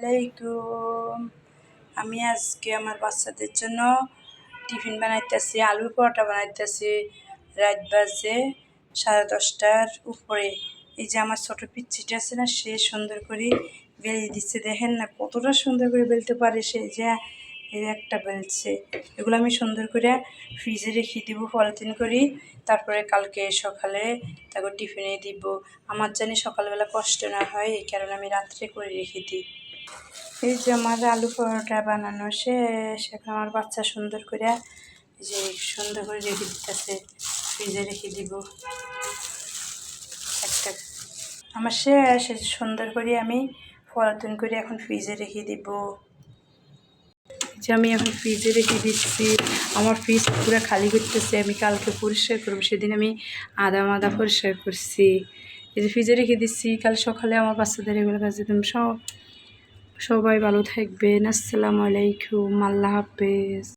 আলাইকুম। আমি আজকে আমার বাচ্চাদের জন্য টিফিন বানাইতেছি, আলুর পরোটা বানাইতেছি। রাত বাজে 10:30টার উপরে। এই যে আমার ছোটো পিচ্ছিটা আছে না, সে সুন্দর করে বেলে দিচ্ছে। দেখেন না কতটা সুন্দর করে বেলতে পারে সে, যে এই একটা বেলছে। এগুলো আমি সুন্দর করে ফ্রিজে রেখে দিব পলিথিন করি, তারপরে কালকে সকালে তারপর টিফিনে দিব। আমার জানি সকালবেলা কষ্ট না হয়, এই কারণে আমি রাত্রে করে রেখে দিই। এই যে আমার আলু পরোটা বানানো শেষ। এখন আমার বাচ্চা সুন্দর করে যে সুন্দর করে রেখে দিতেছে, ফ্রিজে রেখে দিব একটা। আমার শেষ সুন্দর করে আমি পলিথিন করে এখন ফ্রিজে রেখে দিব। যে আমি এখন ফ্রিজে রেখে দিচ্ছি। আমার ফ্রিজ পুরো খালি করতেছে, আমি কালকে পরিষ্কার করবো। সেদিন আমি আদা পরিষ্কার করছি। এই যে ফ্রিজে রেখে দিচ্ছি, কাল সকালে আমার বাচ্চাদের এগুলো কাজে দিলাম। সবাই ভালো থাকবেন। আসসালামু আলাইকুম, আল্লাহ হাফেজ।